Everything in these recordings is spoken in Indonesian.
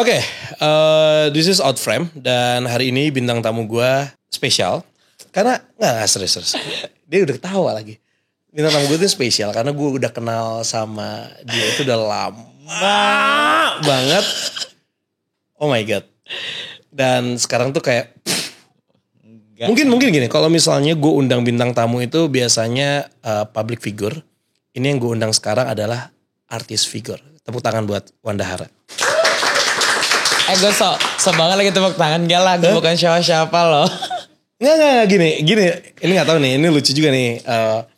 Oke, this is Outframe dan hari ini bintang tamu gue spesial karena nggak serius. Dia udah ketawa lagi. Bintang tamu gue itu spesial karena gue udah kenal sama dia itu udah lama banget. Oh my god. Dan sekarang tuh kayak mungkin gini. Kalau misalnya gue undang bintang tamu itu biasanya public figure. Ini yang gue undang sekarang adalah artis figure. Tepuk tangan buat Wanda Hara. Gue so banget lagi tepuk tangan. Gak lah, gue bukan siapa-siapa loh. Nggak gini. Ini nggak tahu nih, ini lucu juga nih.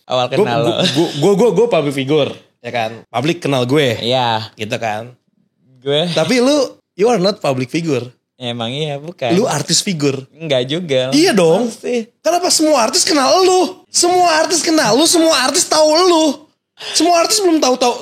Awal kenal lo. Gue public figure, ya kan? Public kenal gue. Iya. Gitu kan? Gue. Tapi you are not public figure. Emang iya, bukan. Lu artis figure. Enggak juga. Iya dong. Pasti. Kenapa semua artis kenal lu? Semua artis kenal lu, semua artis tahu lu. Semua artis belum tahu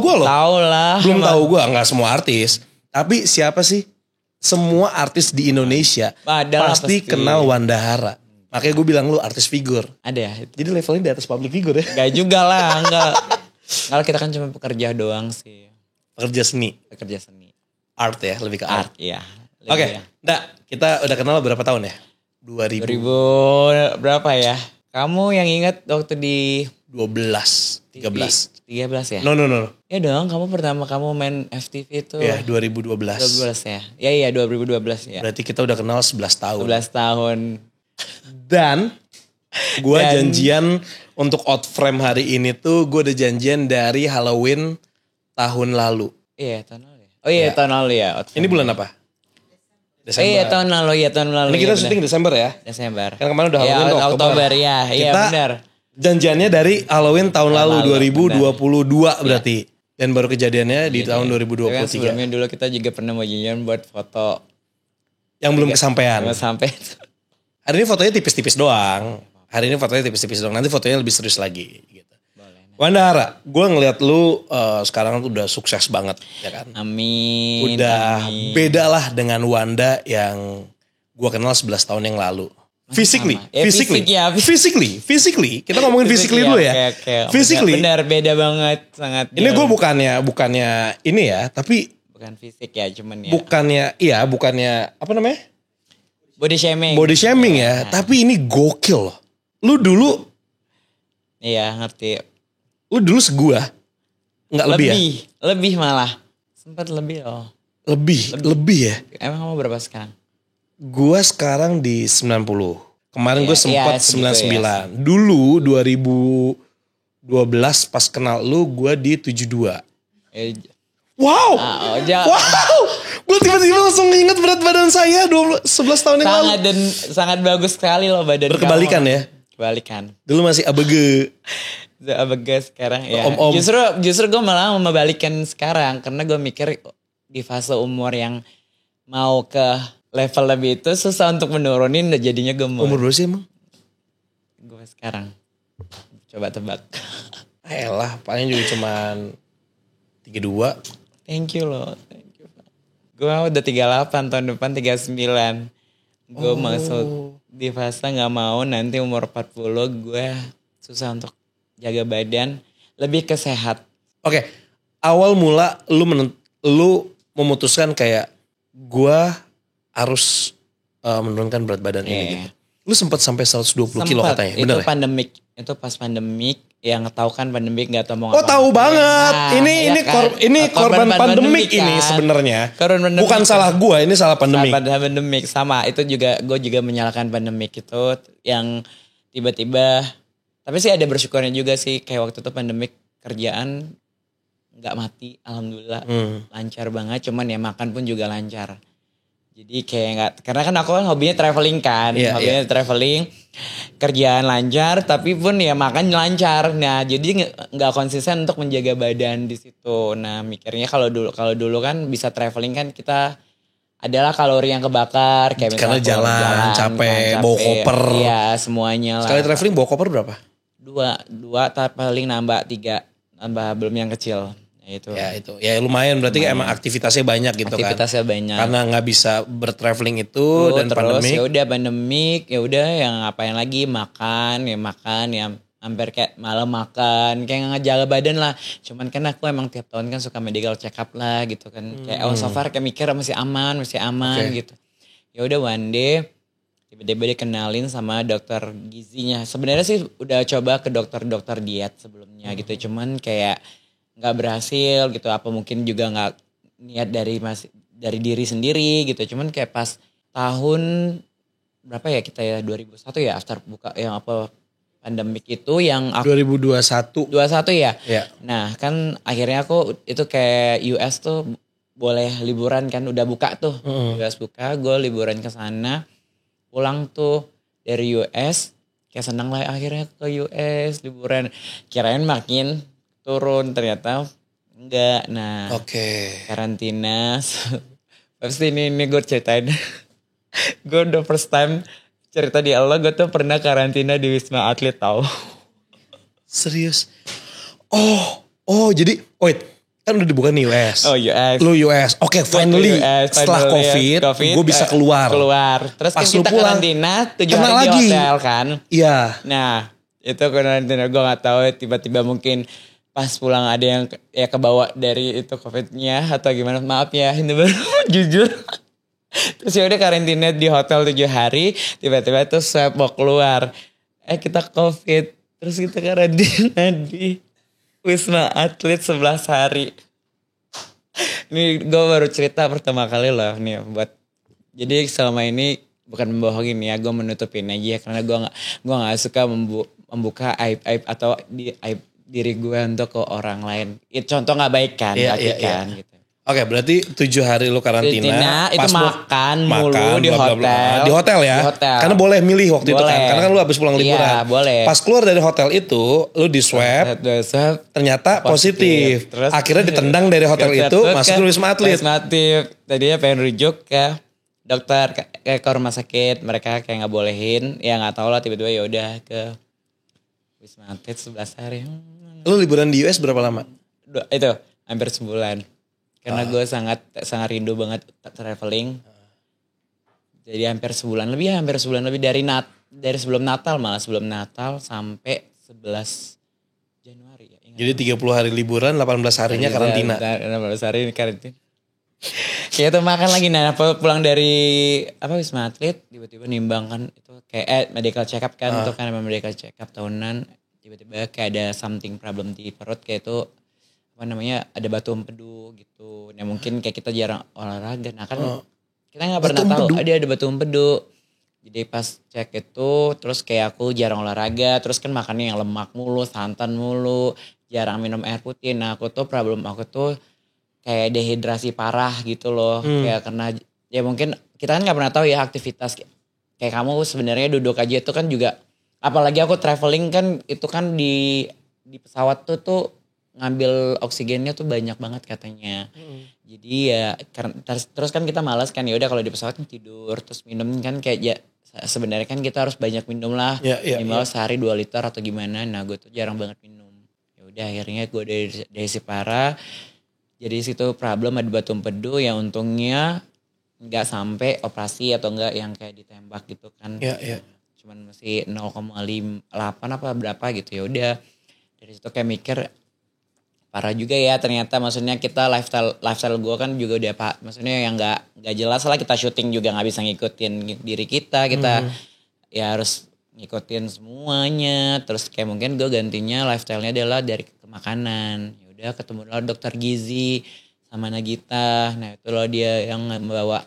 gue loh. Tahu lah. Belum tahu gue, nggak semua artis. Tapi siapa sih? Semua artis di Indonesia pasti kenal Wanda Hara. Makanya gue bilang lu artis figur. Ada ya? Jadi levelnya di atas public figure ya? Enggak juga lah, enggak. Kalau kita kan cuma pekerja doang sih. Pekerja seni. Art ya, lebih ke art. Iya. Oke, kita udah kenal berapa tahun ya? 2000 berapa ya? Kamu yang ingat waktu di 13 ya? No. Ya dong, kamu main FTV itu. Ya, 2012. 2012 ya? Iya 2012 ya. Berarti kita udah kenal 11 tahun. 11 tahun. Dan gue janjian untuk Outframe hari ini tuh gue udah janjian dari Halloween tahun lalu. Iya, tahun lalu ya. Oh iya, tahun lalu ya. Outframe. Ini bulan apa? Desember. Iya, tahun lalu. Ini kita syuting Desember ya? Desember. Kan kemarin udah Halloween tuh Oktober ya. Iya, benar. Janjiannya dari Halloween tahun lalu 2022 berarti. Dan baru kejadiannya di tahun 2023. Kan sebelumnya dulu kita juga pernah mau janjian buat foto. Yang belum kesampaian. Belum sampai. Hari ini fotonya tipis-tipis doang. Nanti fotonya lebih serius lagi. Gitu. Wanda Hara, gue ngeliat lu sekarang tuh udah sukses banget. Ya kan? Amin. Udah beda lah dengan Wanda yang gue kenal 11 tahun yang lalu. Physically. Kita ngomongin physically dulu ya. Okay. Physically. Benar, beda banget, sangat. Ini gue bukannya ini ya, tapi bukan fisik ya, cuman ya. Bukannya apa namanya? Body shaming ya. Tapi ini gokil loh. Lu dulu. Iya, ngerti. Lu dulu segua. Enggak lebih ya? Lebih malah. Sempat lebih loh. Lebih ya? Emang kamu berapa sekarang? Gua sekarang di 90. Kemarin gue sempat 99. Ya. Dulu 2012 pas kenal lu gue di 72. Wow. Gue tiba-tiba langsung inget berat badan saya 11 tahun yang lalu. Dan sangat bagus sekali loh badan kamu. Berkebalikan ya? Kebalikan. Dulu masih abege. Sekarang ya. Om. Justru gue malah membalikan sekarang. Karena gue mikir di fase umur yang mau ke level lebih itu susah untuk menurunin, jadinya gemuk. Umur berapa sih emang? Gue sekarang. Coba tebak. Elah, paling juga cuman 32. Thank you loh. Gue udah 38, tahun depan 39. Gue masuk di fase gak mau nanti umur 40 gue susah untuk jaga badan. Lebih ke sehat. Oke. Awal mula lu memutuskan kayak gue harus menurunkan berat badan ini gitu. Lu sempat sampai 120 kilo katanya, bener ya? Itu pas pandemik, yang tahu kan pandemik nggak tahu mau ngapain. Oh tahu banget, ini korban pandemik ini kan? Sebenarnya. Bukan salah gue, ini salah pandemik. Pandemik sama, itu juga gue juga menyalahkan pandemik itu yang tiba-tiba. Tapi sih ada bersyukurnya juga sih, kayak waktu itu pandemik kerjaan nggak mati, alhamdulillah lancar banget. Cuman ya makan pun juga lancar. Jadi kayak nggak, karena kan aku kan hobinya traveling kan, traveling, kerjaan lancar, tapi pun ya makan lancar. Nah jadi nggak konsisten untuk menjaga badan di situ. Nah mikirnya kalau dulu kan bisa traveling kan kita adalah kalori yang kebakar, kayak karena jalan capek, bawa koper. Iya semuanya lah. Sekali traveling bawa koper berapa? Dua paling nambah 3, nambah belum yang kecil. Ya lumayan berarti emang aktivitasnya banyak gitu kan. Aktivitasnya banyak. Karena nggak bisa bertraveling itu dan terus pandemik. Ya udah pandemik, ya udah yang ngapain lagi makan ya hampir kayak malam makan, kayak ngejaga badan lah. Cuman kan aku emang tiap tahun kan suka medical check up lah gitu kan. Kayak so far kayak mikir masih aman gitu. Ya udah one day tiba-tiba dikenalin sama dokter gizinya. Sebenarnya sih udah coba ke dokter diet sebelumnya gitu. Cuman kayak nggak berhasil gitu. Apa mungkin juga nggak niat dari diri sendiri gitu. Cuman kayak pas tahun berapa ya kita ya 2001 ya after buka yang apa pandemik itu yang aku 2021 ya. Ya. Nah kan akhirnya aku itu kayak US tuh boleh liburan kan udah buka tuh. US buka, gue liburan ke sana. Pulang tuh dari US kayak senang lah akhirnya ke US liburan. Kirain makin turun ternyata enggak. Nah, karantina. Pasti ini gue ceritain. Gue udah first time cerita di Allah, gue tuh pernah karantina di Wisma Atlet tau. Serius? Jadi wait, kan udah dibuka nih US. Oh US. Lu US. Oke, finally setelah COVID gue bisa keluar. Terus pas kan kita pulang, karantina 7 hari di hotel kan. Iya. Nah itu karantina gue gak tahu tiba-tiba mungkin pas pulang ada yang ya kebawa dari itu COVID-nya atau gimana. Maaf ya ini baru jujur. Terus ya udah karantina di hotel 7 hari, tiba-tiba tuh swab mau keluar. Kita COVID, terus kita karantina di Wisma Atlet 11 hari. Ini gue baru cerita pertama kali loh nih buat. Jadi selama ini bukan membohongin ya, gue menutupin aja karena gue nggak suka membuka aib atau aib diri gue untuk ke orang lain. Itu contoh nggak baik kan, kan gitu. Oke, berarti 7 hari lu karantina. Itu makan mulu di hotel. Di hotel ya? Di hotel. Karena boleh milih waktu itu kan. Karena kan lu habis pulang liburan. Iya, boleh. Pas keluar dari hotel itu, lu di swab. Ternyata positif. Terus, akhirnya ditendang dari hotel itu, masuk ke Wisma Atlet. Wisma Atlet. Tadinya pengen rujuk ke dokter, ke rumah sakit. Mereka kayak gak bolehin. Ya gak tau lah tiba-tiba ya udah ke Wisma Atlet 11 hari. Lu liburan di US berapa lama? Itu, hampir sebulan. Karena gue sangat rindu banget traveling. Jadi hampir sebulan lebih dari sebelum Natal sampai 11 Januari ya. Jadi 30 hari liburan, 18 harinya karantina. 18 hari karantina. Kayak tuh makan lagi pulang dari Wisma Atlet tiba-tiba nimbang kan itu kayak medical check up kan itu kan medical check up tahunan tiba-tiba kayak ada something problem di perut kayak itu ada batu empedu gitu. Nah mungkin kayak kita jarang olahraga. Nah kan kita gak pernah tahu ada batu empedu. Jadi pas cek itu terus kayak aku jarang olahraga. Terus kan makannya yang lemak mulu, santan mulu. Jarang minum air putih. Nah problem aku tuh kayak dehidrasi parah gitu loh. Kayak karena ya mungkin kita kan gak pernah tahu ya aktivitas. Kayak kamu sebenarnya duduk aja itu kan juga. Apalagi aku traveling kan itu kan di pesawat tuh ngambil oksigennya tuh banyak banget katanya. Jadi ya terus kan kita malas kan ya udah kalau di pesawat tidur terus minum kan kayak ya sebenarnya kan kita harus banyak minum lah. Minimal sehari 2 liter atau gimana. Nah gue tuh jarang banget minum. Ya udah akhirnya gue dari si parah. Jadi situ problem ada batu empedu yang untungnya nggak sampai operasi atau enggak yang kayak ditembak gitu kan. Cuman masih 0,8 apa berapa gitu ya udah. Dari situ kayak mikir parah juga ya ternyata maksudnya kita lifestyle gue kan juga udah maksudnya yang nggak jelas lah kita syuting juga nggak bisa ngikutin diri kita ya harus ngikutin semuanya terus kayak mungkin gue gantinya lifestyle-nya adalah dari makanan ya udah ketemu lah dokter gizi sama Nagita nah itu loh dia yang membawa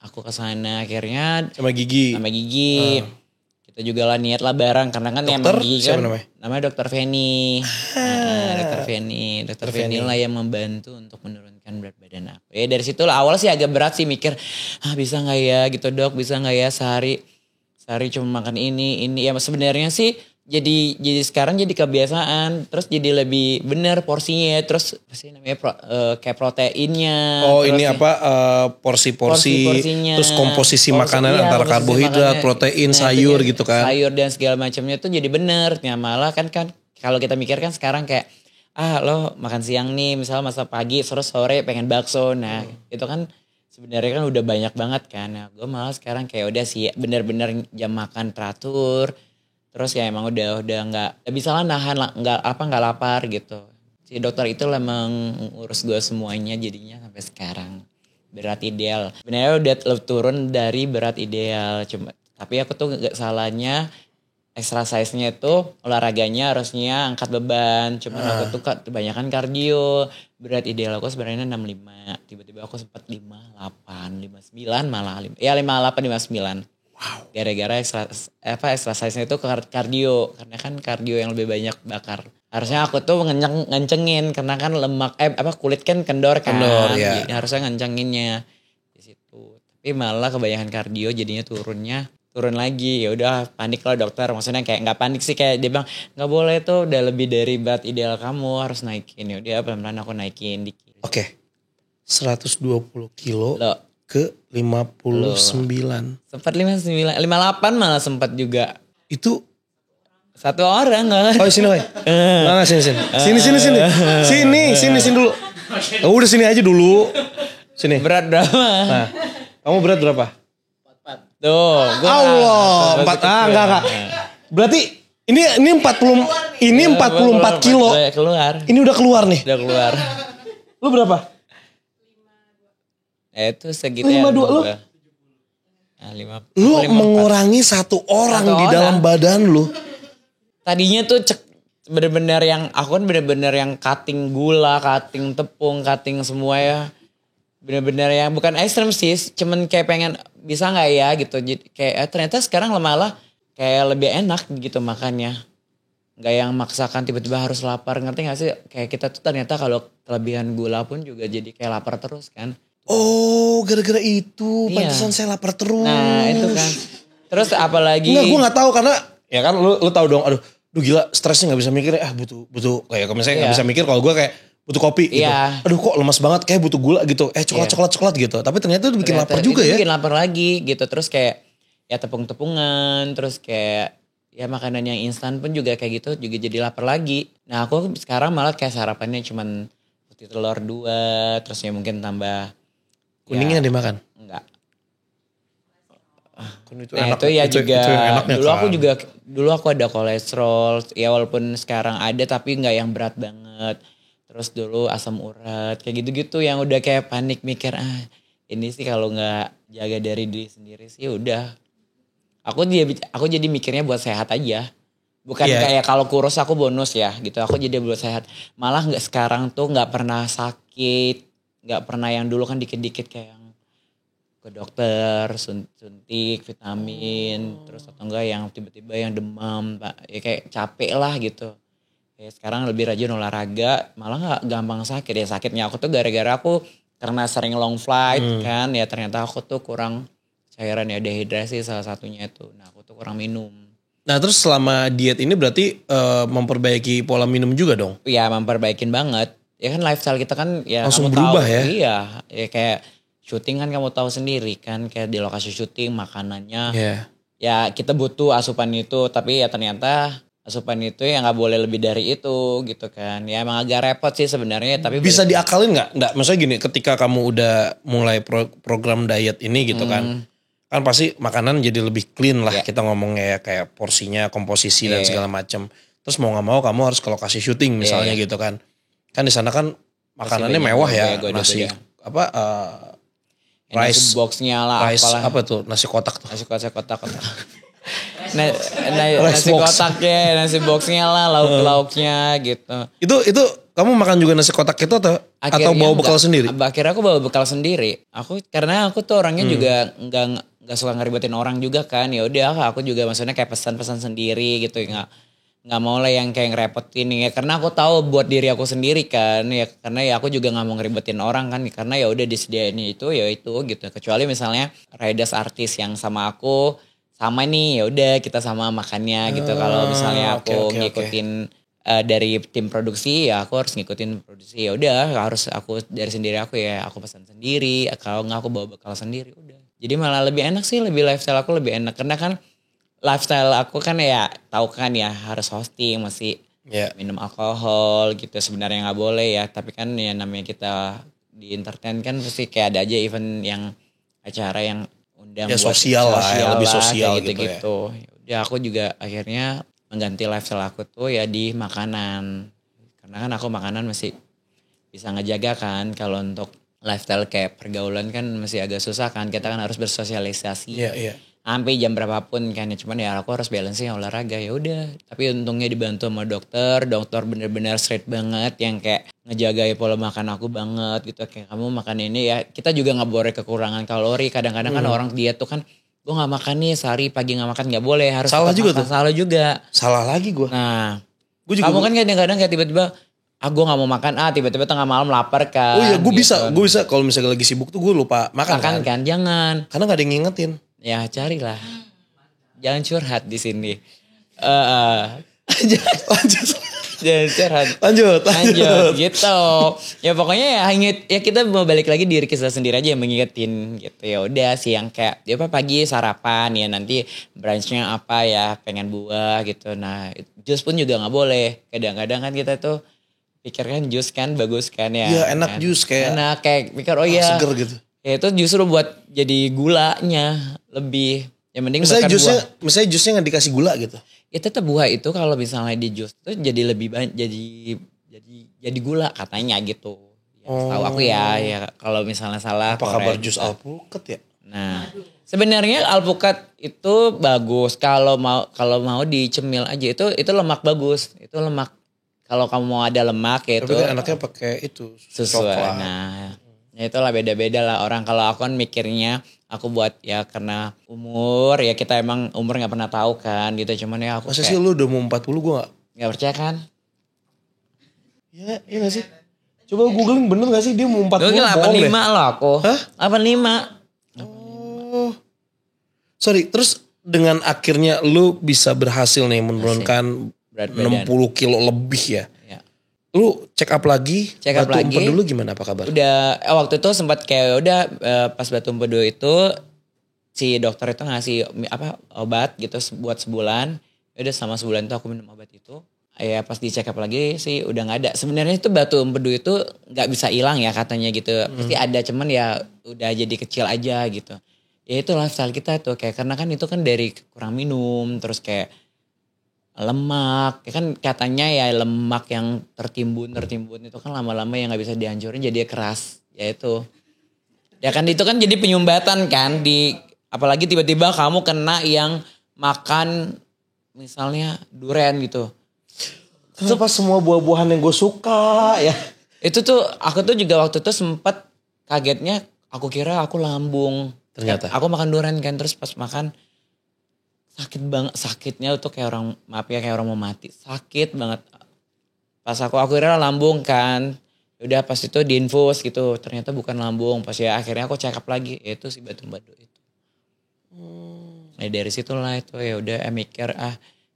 aku ke sana akhirnya sama Gigi kita juga lah niat lah bareng karena kan dokter, emang Gigi kan namanya dokter Feni. Dokter Feni lah yang membantu untuk menurunkan berat badan aku. Ya dari situ lah awal sih agak berat sih mikir, bisa nggak ya gitu dok, bisa nggak ya sehari cuma makan ini ya sebenarnya sih jadi sekarang jadi kebiasaan terus jadi lebih benar porsinya terus pasti namanya kayak proteinnya ini porsi-porsinya terus komposisi makanan antara karbohidrat protein sayur gitu kan sayur dan segala macamnya tuh jadi benar ya malah kan kalau kita mikir kan sekarang kayak lo makan siang nih misalnya masa pagi terus sore pengen bakso nah itu kan sebenarnya kan udah banyak banget kan nah gue malah sekarang kayak udah sih benar-benar jam makan teratur. Terus ya emang udah nggak bisa lah nahan lah, nggak lapar gitu. Si dokter itu lah mengurus gue semuanya jadinya sampai sekarang. Berat ideal. Sebenarnya udah turun dari berat ideal. Tapi aku tuh gak salahnya exercise-nya itu olahraganya harusnya angkat beban. Cuman aku tuh kebanyakan kardio. Berat ideal aku sebenarnya 65. Tiba-tiba aku sempat 58, 59 malah. Ya 58, 59. Wow. Gara-gara exercise-nya itu kardio. Karena kan kardio yang lebih banyak bakar. Harusnya aku tuh ngencengin karena kan lemak kulit kan kendor kan. Ya. Jadi harusnya ngencenginnya di situ. Tapi malah kebanyakan kardio jadinya turun lagi. Ya udah panik lah dokter. Maksudnya kayak nggak panik sih, kayak dia bilang nggak boleh tuh, udah lebih dari berat ideal kamu, harus naikin. Ya udah pelan-pelan aku naikin dikit. Oke. 120 kilo Loh. ke 59. Sempat 59, 58 malah sempat juga. Itu satu orang kan. Oh sini, Woy. Nah, sini. Sini dulu. Oh, udah sini aja dulu. Sini. Berat berapa? Nah, kamu berat berapa? 44. Tuh, Allah, 4. Enggak. Berarti ini 44 kilo. Keluar. Ini udah keluar nih. Udah keluar. Lu berapa? Itu segitu ya. 52 lu. Nah, 5. Lu mengurangi satu orang di dalam badan lu. Tadinya tuh bener-bener yang aku kan bener-bener yang cutting gula, cutting tepung, cutting semua ya. Bener-bener yang bukan ekstrem sih, cuman kayak pengen bisa nggak ya gitu. Jadi kayak ternyata sekarang malah kayak lebih enak gitu makannya. Nggak yang maksakan tiba-tiba harus lapar, ngerti nggak sih? Kayak kita tuh ternyata kalau kelebihan gula pun juga jadi kayak lapar terus kan. Oh, gara-gara itu pantesan saya lapar terus. Nah itu kan. Terus apalagi? Enggak, gue nggak tahu karena ya kan lu tahu dong. Aduh gila, stresnya nggak bisa mikir. Butuh kayak kalau misalnya nggak bisa mikir, kalau gue kayak butuh kopi gitu. Aduh kok lemas banget, kayak butuh gula gitu. Coklat gitu. Tapi ternyata itu bikin lapar juga ya. Bikin lapar lagi gitu. Terus kayak ya tepung-tepungan, terus kayak ya makanan yang instan pun juga kayak gitu juga jadi lapar lagi. Nah aku sekarang malah kayak sarapannya cuman putih telur 2, terus ya mungkin tambah kuningnya dimakan? Enggak. Itu nah enak, itu ya juga itu dulu aku ada kolesterol ya, walaupun sekarang ada tapi nggak yang berat banget. Terus dulu asam urat kayak gitu-gitu yang udah kayak panik mikir ini sih kalau nggak jaga dari diri sendiri sih udah. Aku jadi mikirnya buat sehat aja, bukan kayak kalau kurus aku bonus ya gitu. Aku jadi buat sehat, malah nggak sekarang tuh nggak pernah sakit, nggak pernah yang dulu kan dikit-dikit kayak ke dokter, suntik vitamin, terus atau enggak yang tiba-tiba yang demam, Pak. Ya kayak capek lah gitu. Ya sekarang lebih rajin olahraga, malah nggak gampang sakit. Ya sakitnya aku tuh gara-gara aku karena sering long flight kan, ya ternyata aku tuh kurang cairan ya, dehidrasi salah satunya itu. Nah aku tuh kurang minum. Nah terus selama diet ini berarti memperbaiki pola minum juga dong? Iya memperbaikin banget. Ya kan lifestyle kita kan ya langsung kamu berubah tahu, ya? Iya, ya kayak syuting kan kamu tahu sendiri kan, kayak di lokasi syuting makanannya. Ya kita butuh asupan itu, tapi ya ternyata asupan itu ya nggak boleh lebih dari itu gitu kan. Ya emang agak repot sih sebenarnya, tapi bisa diakalin nggak? Nggak, maksudnya gini, ketika kamu udah mulai program diet ini gitu kan pasti makanan jadi lebih clean lah. Kita ngomongnya ya kayak porsinya, komposisi dan segala macam. Terus mau nggak mau kamu harus ke lokasi syuting misalnya gitu kan. Kan di sana kan makanannya mewah ya, nasi rice boxnya lah, rice apalah. Apa tuh, nasi kotak tuh? Nasi kotak. Nasi kotaknya, nasi boxnya lah, lauk-lauknya gitu. Itu kamu makan juga nasi kotak itu atau bawa bekal sendiri? Akhirnya aku bawa bekal sendiri. Karena aku tuh orangnya juga nggak suka ngeribetin orang juga kan. Ya udah aku juga maksudnya kayak pesan-pesan sendiri gitu, nggak mau lah yang kayak ngerepotin ya, karena aku tahu buat diri aku sendiri kan ya, karena ya aku juga nggak mau ngeribetin orang kan, karena ya udah disediain itu ya itu gitu. Kecuali misalnya riders artis yang sama aku sama nih, ya udah kita sama makannya gitu. Kalau misalnya aku ngikutin dari tim produksi ya aku harus ngikutin produksi, ya udah harus aku dari sendiri aku ya aku pesan sendiri, kalau nggak aku bawa bekal sendiri udah. Jadi malah lebih enak sih, lebih lifestyle aku lebih enak, karena kan lifestyle aku kan ya tahu kan ya harus hosting, masih minum alkohol gitu, sebenarnya nggak boleh ya, tapi kan ya namanya kita di entertain kan pasti kayak ada aja event yang acara yang undang ya sosial lah, lebih sosial gitu. Ya aku juga akhirnya mengganti lifestyle aku tuh ya di makanan. Karena kan aku makanan masih bisa ngejaga kan. Kalau untuk lifestyle kayak pergaulan kan masih agak susah kan. Kita kan harus bersosialisasi. Iya. Sampai jam berapapun kan ya. Cuman ya aku harus balance olahraga ya udah. Tapi untungnya dibantu sama dokter. Dokter bener-bener straight banget yang kayak ngejaga pola makan aku banget gitu. Kayak kamu makan ini ya. Kita juga gak boleh kekurangan kalori. Kadang-kadang kan orang diet tuh kan gue gak makan nih sehari pagi gak makan gak boleh. Harus Salah tetap juga makan. tuh. Salah juga. Salah lagi gue. Nah Gue juga kamu kan kadang-kadang kayak tiba-tiba gue gak mau makan tiba-tiba tengah malam lapar kan. Oh iya gue gitu. bisa kalau misalnya lagi sibuk tuh gue lupa makan kan. Jangan. Karena gak ada yang ngingetin. Ya carilah. Jangan curhat di sini. Lanjut. Jangan curhat. Lanjut gitu. Ya pokoknya ya kita mau balik lagi diri kita sendiri aja yang mengingetin gitu. Ya udah siang kayak ya apa pagi sarapan ya nanti brunchnya apa ya pengen buah gitu. Nah jus pun juga nggak boleh. Kadang-kadang kan kita tuh pikirkan jus kan bagus kan ya. Iya enak kan? jus kayak. Enak kayak pikir ya. Seger gitu. Ya itu justru buat jadi gulanya lebih. Yang mending misalnya jusnya nggak dikasih gula gitu. Ya tetap buah itu kalau misalnya di jus itu jadi lebih banyak jadi gula katanya gitu. Ya, tahu aku ya kalau misalnya salah. Apa kabar jus alpukat ya? Nah, sebenarnya alpukat itu bagus kalau mau dicemil aja itu lemak bagus. Itu lemak kalau kamu mau ada lemak ya itu. Tapi kan anaknya pakai itu susu. Coklat. Nah, itulah beda-beda lah orang. Kalau aku kan mikirnya aku buat ya karena umur ya kita emang umur gak pernah tahu kan gitu. Cuman ya aku masa sih lu udah mau 40 gue gak percaya kan? Ya iya gak sih? Coba googling bener gak sih dia mau 40 Gue 85 loh aku. Hah? 85. Oh. Sorry terus dengan akhirnya lu bisa berhasil nih menurunkan berat 60 kilo lebih ya. Lu check up lagi, batu empedu lu gimana apa kabar? Udah waktu itu sempat kayak udah pas batu empedu itu si dokter itu ngasih obat gitu buat sebulan. Udah selama sebulan itu aku minum obat itu. Ya pas di check up lagi sih udah nggak ada. Sebenarnya itu batu empedu itu nggak bisa hilang ya katanya gitu. Pasti ada cuman ya udah jadi kecil aja gitu. Ya itu lifestyle kita tuh kayak karena kan itu kan dari kurang minum terus kayak lemak ya kan katanya ya lemak yang tertimbun itu kan lama-lama yang nggak bisa dihancurin jadi keras ya itu ya kan itu kan jadi penyumbatan kan apalagi tiba-tiba kamu kena yang makan misalnya durian gitu. Kenapa semua buah-buahan yang gue suka ya? Itu tuh aku tuh juga waktu itu sempat kagetnya aku kira aku lambung. Ternyata aku makan durian kan terus pas makan sakit banget sakitnya tuh kayak orang kayak orang mau mati sakit banget pas aku kira lambung kan udah pas itu diinfus gitu ternyata bukan lambung pas ya akhirnya aku check up lagi itu si batu empedu itu. Nah dari situlah itu ya udah mikir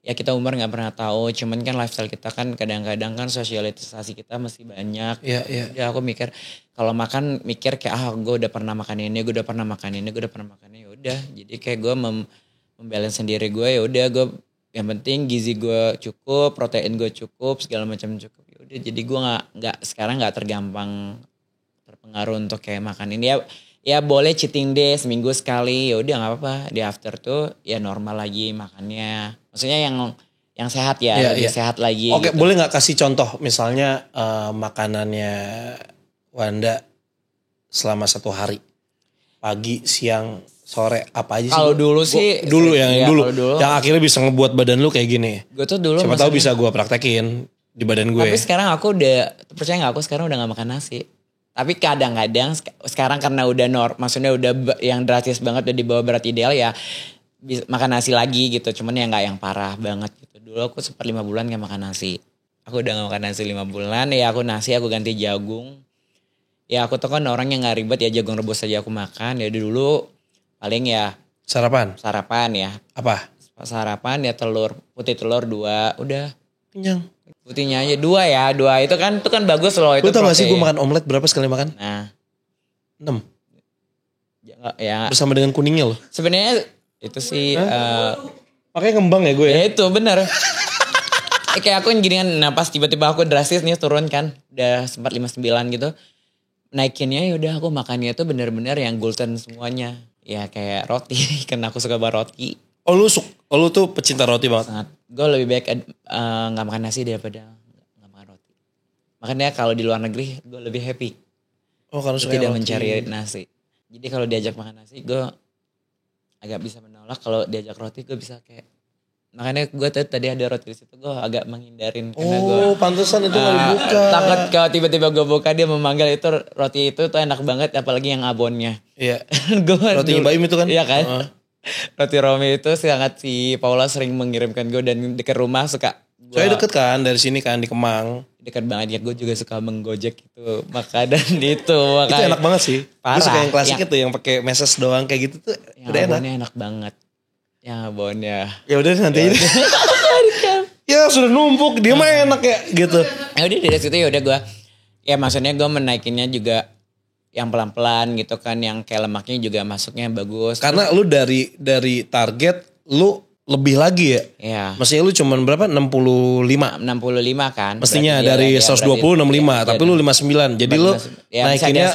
ya kita umur nggak pernah tahu cuman kan lifestyle kita kan kadang-kadang kan sosialisasi kita masih banyak. Iya. Ya aku mikir kalau makan mikir kayak gue udah pernah makan ini gue udah pernah makan ini gue udah pernah makan ini udah jadi kayak gue membalance sendiri gue ya udah gue yang penting gizi gue cukup protein gue cukup segala macam cukup ya udah jadi gue sekarang nggak tergampang terpengaruh untuk kayak makan ini ya boleh cheating day seminggu sekali ya udah nggak apa-apa di after tuh ya normal lagi makannya maksudnya yang sehat ya lebih sehat lagi. Oke gitu. Boleh nggak kasih contoh misalnya makanannya Wanda selama 1 hari pagi siang sore apa aja sih? Kalau dulu sih dulu dulu yang akhirnya bisa ngebuat badan lu kayak gini. Gue tuh dulu siapa tahu bisa gue praktekin di badan gue. Tapi sekarang aku udah percaya nggak aku sekarang udah nggak makan nasi. Tapi kadang-kadang sekarang karena udah maksudnya udah yang drastis banget udah di bawah berat ideal ya bisa makan nasi lagi gitu. Cuman ya nggak yang parah banget gitu. Dulu aku sempat 5 bulan nggak makan nasi. Aku udah gak makan nasi 5 bulan ya aku ganti jagung. Ya aku tuh kan orang yang gak ribet ya jagung rebus aja aku makan. Ya dulu paling ya Sarapan ya. Apa? Sarapan ya putih telur 2 udah. Kenyang. Putihnya aja 2 ya. 2 itu kan bagus loh. Itu lu tau gak sih gue makan omelet berapa sekali makan? Nah 6. Ya. Bersama dengan kuningnya loh. Sebenarnya itu sih. Makanya ngembang ya gue ya. Ya itu bener. Kayak aku gini kan. Nah pas tiba-tiba aku drastis nih turun kan. Udah sempat 59 gitu. Naikinnya yaudah aku makannya tuh bener-bener yang gluten semuanya. Ya kayak roti. Karena aku suka banget roti. Oh lu tuh pecinta roti banget. Sangat. Gue lebih baik nggak makan nasi daripada nggak makan roti. Makanya kalau di luar negeri gue lebih happy. Oh karena suka Tidak roti. mencari nasi. Jadi kalau diajak makan nasi gue agak bisa menolak. Kalau diajak roti gue bisa kayak. Makanya gue tadi ada roti di situ gue agak menghindarin. Karena gue Pantesan itu gak dibuka. takut kalau tiba-tiba gue buka dia memanggil itu roti itu tuh enak banget. Apalagi yang abonnya. Iya. Roti Mbak Im itu kan? Iya kan. Roti Romi itu sangat si Paula sering mengirimkan gue dan dekat rumah suka. Soalnya deket kan dari sini kan di Kemang. Dekat banget ya gue juga suka menggojek itu makanan itu. Itu enak banget sih. Gue suka yang klasik yang, itu yang pakai meses doang kayak gitu tuh yang udah enak. abonnya enak banget. Yang abonnya. Ya udah nanti aja. Ya sudah numpuk dia mah enak ya gitu. Ya udah dari situ ya udah gue. Ya maksudnya gue menaikinnya juga yang pelan-pelan gitu kan, yang kayak lemaknya juga masuknya bagus. Karena lu dari target lu lebih lagi ya. Iya. Maksudnya lu cuman berapa? 65. 65 kan. Mestinya berarti dari 120 65, tapi lu 59. Jadi lu ya, naikinnya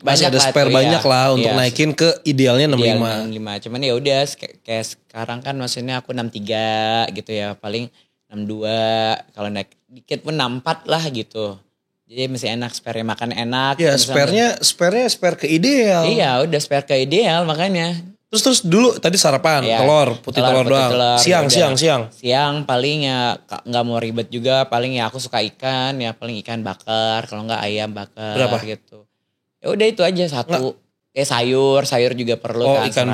masih ada spare banyak lah untuk naikin ke idealnya 65. 65. Cuman ya udah kayak sekarang kan maksudnya aku 63 gitu ya, paling 62, kalau naik dikit pun 64 lah gitu. Jadi masih enak, spare makan enak. Ya spare ke ideal. Iya udah spare ke ideal makanya. Terus dulu tadi sarapan, Ya, putih telur doang. Siang. Siang paling ya nggak mau ribet juga, paling ya aku suka ikan, ya paling ikan bakar, kalau nggak ayam bakar. Berapa? Gitu. Ya udah itu aja satu. Sayur juga perlu kan.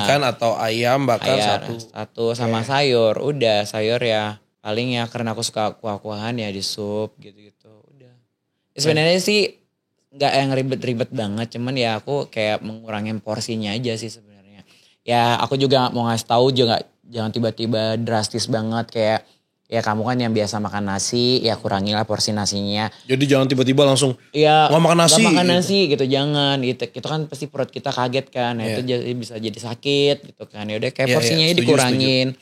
Ikan atau ayam bakar satu sama sayur. Udah sayur ya paling ya karena aku suka kuah-kuahan ya di sup gitu-gitu. Udah. Ya, sebenarnya sih nggak yang ribet-ribet banget, cuman ya aku kayak mengurangin porsinya aja sih sebenarnya. Ya aku juga mau ngasih tahu juga jangan tiba-tiba drastis banget kayak ya kamu kan yang biasa makan nasi, ya kurangilah porsi nasinya. Jadi jangan tiba-tiba langsung ya nggak makan nasi. Nggak makan nasi gitu, jangan gitu. Itu kan pasti perut kita kaget kan, itu bisa jadi sakit gitu kan. Ya udah kayak porsinya dikurangin.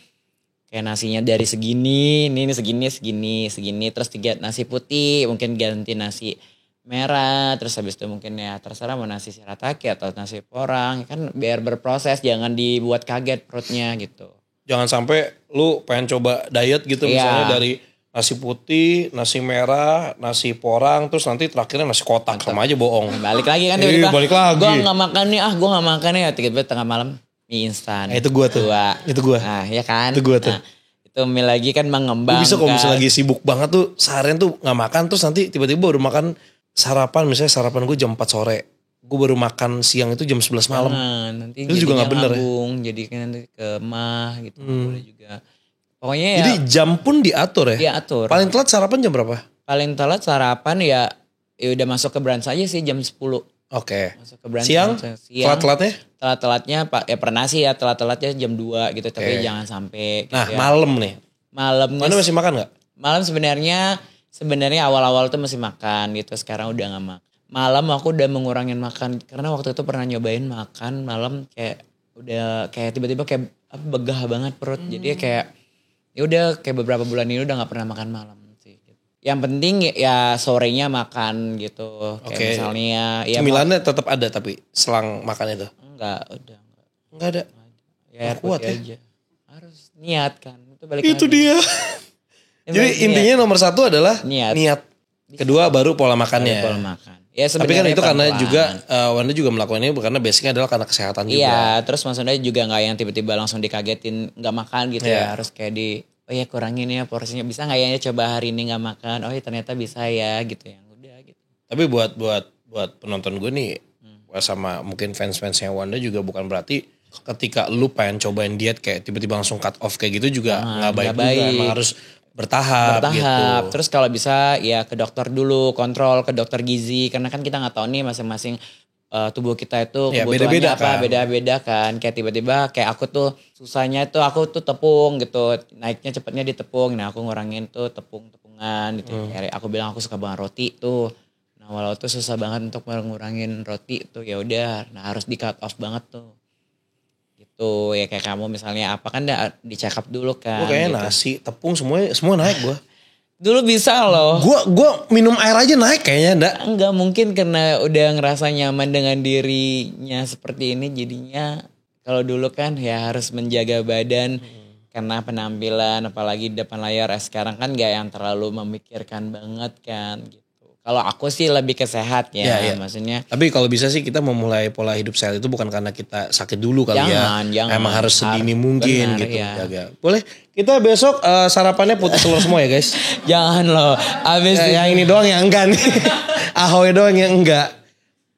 Kayak nasinya dari segini, ini segini, terus 3 nasi putih, mungkin ganti nasi merah, terus habis itu mungkin ya terserah mau nasi shirataki atau nasi porang, kan biar berproses, jangan dibuat kaget perutnya gitu. Jangan sampai lu pengen coba diet gitu misalnya dari nasi putih, nasi merah, nasi porang, terus nanti terakhirnya nasi kotak. Sama aja bohong. Balik lagi kan tiba-tiba. Balik lagi. Gue gak makan nih, gue gak makan nih. Tiba-tiba tengah malam mie instan. Itu gue tuh. Itu gue. Nah ya kan. Itu gue tuh. Nah, itu mie lagi kan mengembang. Gue bisa kalau misalnya lagi sibuk banget tuh seharian tuh gak makan, terus nanti tiba-tiba baru makan sarapan. Misalnya sarapan gue jam 4 sore. Gue baru makan siang itu jam 11 malam. Nanti itu juga gak bener ngabung, ya. Jadi kan nanti ke mah gitu. Boleh juga. Pokoknya ya. Jadi jam pun diatur ya? Diatur. Paling telat sarapan jam berapa? Paling telat sarapan ya udah masuk ke brunch aja sih jam 10. Oke. Masuk ke brunch. Siang? Telat-telatnya? Telat-telatnya ya pernah sih ya telat-telatnya jam 2 gitu. Tapi jangan sampai. Nah gitu ya. malam nih. Malamnya. Mana masih makan gak? Malam sebenarnya awal-awal tuh masih makan gitu. Sekarang udah gak makan. Malam aku udah mengurangin makan. Karena waktu itu pernah nyobain makan malam kayak udah kayak tiba-tiba kayak begah banget perut. Jadi kayak ya udah kayak beberapa bulan ini udah nggak pernah makan malam sih. Yang penting ya sorenya makan gitu. Kayak misalnya ya cemilannya tetap ada tapi selang makan itu. Enggak ada. Ya kuat ya. Aja. Harus niat kan. Itu dia. Jadi intinya nomor 1 adalah niat. Kedua baru pola makannya. Pola makan. Ya, tapi kan itu karena juga Wanda juga melakukannya karena basicnya adalah karena kesehatan juga. Iya, terus maksudnya juga nggak yang tiba-tiba langsung dikagetin nggak makan gitu ya. Harus kayak kurangin ya porsinya. Bisa nggak ya coba hari ini nggak makan? Oh ya ternyata bisa ya gitu ya. Udah gitu. Tapi buat penonton gue nih sama mungkin fans-fansnya Wanda juga bukan berarti ketika lu pengen cobain diet kayak tiba-tiba langsung cut off kayak gitu juga nggak baik juga. Emang harus bertahap gitu. Terus kalau bisa ya ke dokter dulu, kontrol ke dokter gizi karena kan kita nggak tahu nih masing-masing tubuh kita itu kebutuhannya beda-beda kan. Kayak tiba-tiba kayak aku tuh susahnya itu aku tuh tepung gitu, naiknya cepatnya di tepung. Nah aku ngurangin tuh tepung-tepungan gitu. Kayak aku bilang aku suka banget roti tuh. Nah walau tuh susah banget untuk ngurangin roti tuh ya udah. Nah harus di cut off banget tuh. Tuh ya kayak kamu misalnya apa kan di check up dulu kan. Gue kayaknya gitu. Nasi, tepung semua naik gue. Dulu bisa loh. Gue minum air aja naik kayaknya Enggak mungkin karena udah ngerasa nyaman dengan dirinya seperti ini jadinya Kalau dulu kan ya harus menjaga badan karena penampilan apalagi di depan layar. Sekarang kan gak yang terlalu memikirkan banget kan gitu. Kalau aku sih lebih ke sehat ya, Iya. maksudnya. Tapi kalau bisa sih kita memulai pola hidup sehat itu bukan karena kita sakit dulu kali Jangan. Emang harus sedini mungkin Benar, gitu ya. menjaga. Boleh kita besok sarapannya putih telur semua ya guys. Jangan loh. Abis Yang ini doang yang enggak nih. Ahoy doang yang enggak.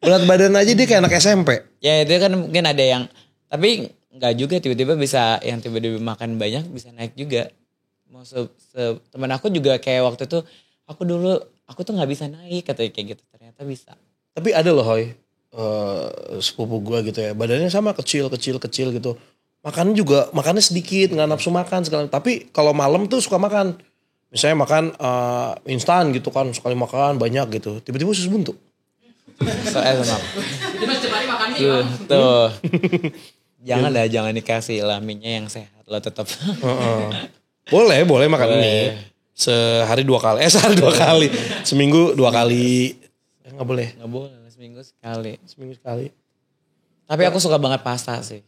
Berat badan aja dia kayak anak SMP. ya itu kan mungkin ada yang, tapi nggak juga tiba-tiba bisa yang tiba-tiba makan banyak bisa naik juga. Mau teman aku juga kayak waktu itu aku tuh nggak bisa naik katanya kayak gitu, ternyata bisa. Tapi ada loh Hoy, sepupu gue gitu ya, badannya sama kecil gitu. Makannya sedikit, nggak nafsu makan segala. Tapi kalau malam tuh suka makan. Misalnya makan instan gitu kan, sekali makan banyak gitu. Tiba-tiba usus buntu. Sama. Tuh. Jangan dikasih lah minyak yang sehat lo tetap. Boleh makan mie. Sehari 2 kali. Sehari 2 kali. Seminggu 2 kali. Nggak boleh. Seminggu sekali. Tapi Ya. aku suka banget pasta sih.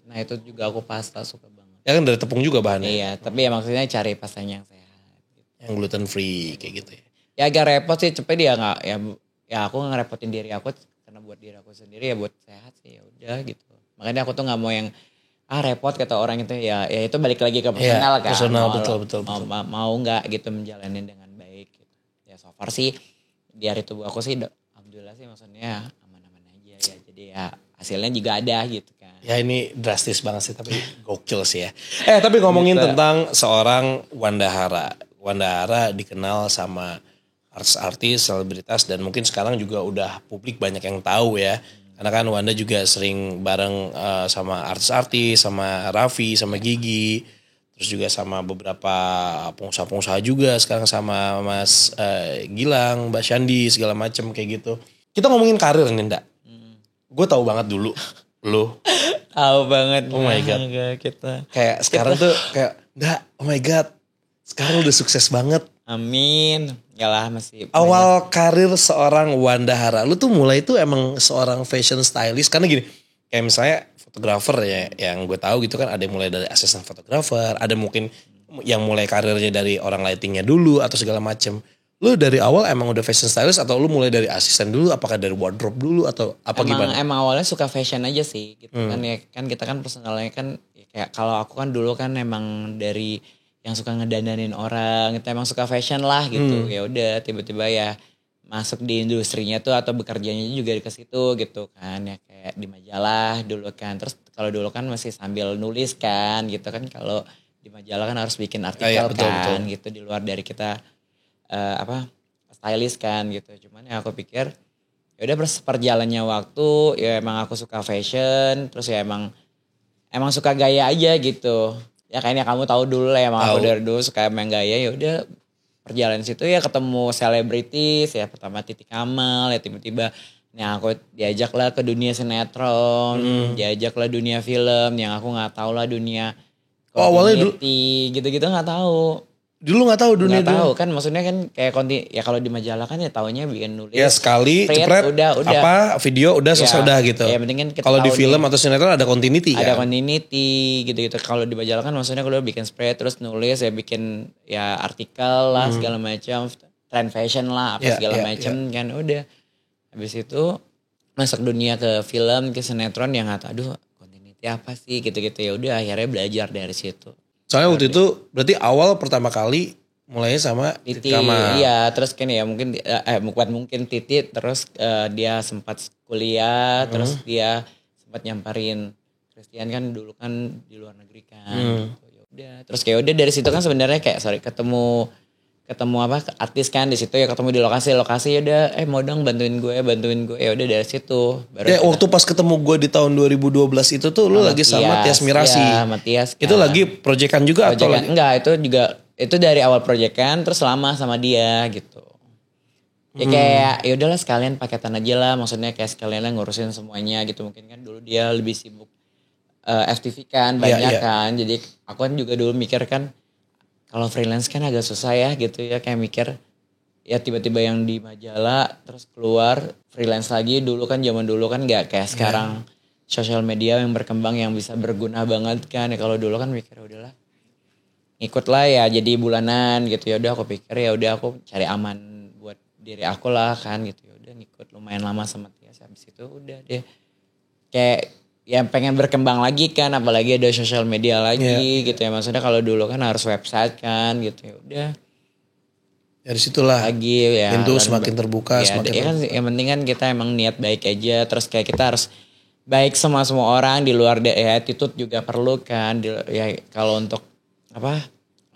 Nah itu juga aku pasta suka banget. Ya kan dari tepung juga bahannya. Iya, tapi ya maksudnya cari pastanya yang sehat. Yang gluten free kayak gitu ya. Ya agak repot sih, cepet dia nggak ya aku ngerepotin diri aku karena buat diri aku sendiri ya buat sehat sih ya udah gitu. Makanya aku tuh nggak mau yang repot kata orang itu ya itu balik lagi ke personal kan. Personal betul. Mau nggak gitu menjalani dengan baik gitu. Ya so far sih di hari tubuh aku sih alhamdulillah sih maksudnya aman-aman aja ya. Jadi ya hasilnya juga ada gitu kan. Ya ini drastis banget sih tapi gokil sih ya. Tapi ngomongin Gitu. tentang seorang Wanda Hara. Wanda Hara dikenal sama artis-artis, selebritas dan mungkin sekarang juga udah publik banyak yang tahu ya. Karena kan Wanda juga sering bareng sama artis-artis, sama Raffi, sama Gigi. Terus juga sama beberapa pengusaha-pengusaha juga. Sekarang sama Mas Gilang, Mbak Shandi segala macem kayak gitu. Kita ngomongin karir nih Nda. Gue tahu banget dulu lu. Tahu banget. Oh my God. Kita. Kayak sekarang tuh kayak Nda, oh my God. Sekarang udah sukses banget. Amin. Yalah masih. Awal karir seorang Wanda Hara, lu tuh mulai tuh emang seorang fashion stylist karena gini, kayak misalnya fotografer ya, yang gue tahu gitu kan ada yang mulai dari asisten fotografer, ada mungkin yang mulai karirnya dari orang lightingnya dulu atau segala macem. Lu dari awal emang udah fashion stylist atau lu mulai dari asisten dulu, apakah dari wardrobe dulu atau apa gimana? Emang awalnya suka fashion aja sih gitu kan ya kan kita kan personalnya kan ya kayak kalau aku kan dulu kan emang dari yang suka ngedandanin orang, itu emang suka fashion lah gitu. Ya udah tiba-tiba ya masuk di industrinya tuh atau bekerjanya juga ke situ gitu kan ya kayak di majalah dulu kan. Terus kalau dulu kan masih sambil nulis kan gitu kan kalau di majalah kan harus bikin artikel betul. gitu di luar dari kita stylist kan gitu. Cuman ya aku pikir ya udah perjalannya waktu ya emang aku suka fashion terus ya emang suka gaya aja gitu. Ya kayaknya kamu tahu dulu lah emang aku dari dulu suka main gaya ya udah perjalanan situ ya ketemu selebritis ya pertama Titi Kamal ya tiba-tiba nih aku diajak lah ke dunia sinetron, diajak lah dunia film yang aku nggak tahu lah dunia awalnya dulu gitu-gitu nggak tahu. Dulu nggak tahu dunia nggak tahu kan maksudnya kan kayak ya kalau di majalah kan ya taunya bikin nulis ya sekali cepret udah apa video udah selesai udah gitu ya penting kan kalau di film atau sinetron ada continuity ada kan? continuity gitu kalau di majalah kan maksudnya kalau bikin spread terus nulis ya bikin ya artikel lah segala macam trend fashion lah apa segala macam kan udah habis itu masuk dunia ke film ke sinetron yang nggak tahu aduh continuity apa sih gitu-gitu ya udah akhirnya belajar dari situ. Soalnya waktu itu berarti awal pertama kali mulainya sama Titi. Kamal. Iya, terus kan ya mungkin bukan mungkin Titi terus dia sempat kuliah, terus dia sempat nyamperin Christian kan dulu kan di luar negeri kan. Gitu. Ya udah, terus kayak udah dari situ kan sebenarnya kayak ketemu artis kan di situ ya ketemu di lokasi ya udah mau dong bantuin gue ya udah dari situ baru waktu pas ketemu gue di tahun 2012 itu tuh lu lagi sama Tias Mirasi. Iya, sama Tias kan. Itu lagi proyekan juga atau lagi? Enggak, itu dari awal proyekan terus lama sama dia gitu. Ya kayak ya udahlah sekalian paketan aja lah maksudnya kayak sekalian lah ngurusin semuanya gitu mungkin kan dulu dia lebih sibuk FTV kan banyak kan jadi aku kan juga dulu mikir kan kalau freelance kan agak susah ya gitu ya kayak mikir ya tiba-tiba yang di majalah terus keluar freelance lagi dulu kan zaman dulu kan nggak kayak sekarang sosial media yang berkembang yang bisa berguna banget kan. Ya kalau dulu kan mikir udahlah ikut lah ya jadi bulanan gitu, ya udah aku pikir ya udah aku cari aman buat diri aku lah kan gitu, ya udah ngikut lumayan lama sama Tias. Habis itu udah deh kayak yang pengen berkembang lagi kan, apalagi ada sosial media lagi gitu ya. Maksudnya kalau dulu kan harus website kan gitu, ya udah dari situlah lagi ya pintu semakin terbuka, ya, semakin ya kan yang penting kan kita emang niat baik aja, terus kayak kita harus baik sama semua orang di luar ya, attitude juga perlu kan ya. Kalau untuk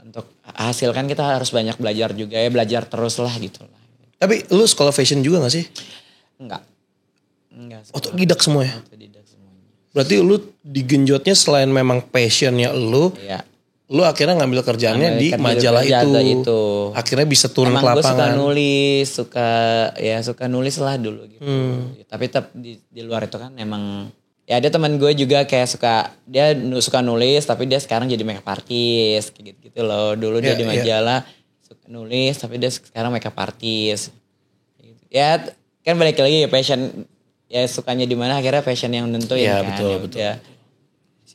untuk hasil kan kita harus banyak belajar juga ya, belajar terus lah gitu lah. Tapi lu sekolah fashion juga gak sih? Enggak Otodidak semua ya? Otodidak semuanya. Berarti lu digenjotnya selain memang passionnya lu, Iya. lu akhirnya ngambil kerjaannya di majalah itu. Akhirnya bisa turun emang ke lapangan. Gue suka nulis lah dulu gitu. Tapi tetap di luar itu kan emang ya ada teman gue juga kayak suka nulis, tapi dia sekarang jadi makeup artist kayak gitu loh. Dulu dia di majalah suka nulis, tapi dia sekarang makeup artist. Ya kan balik lagi ya passion, ya sukanya di mana akhirnya passion yang nentuin kan. Betul. Ya.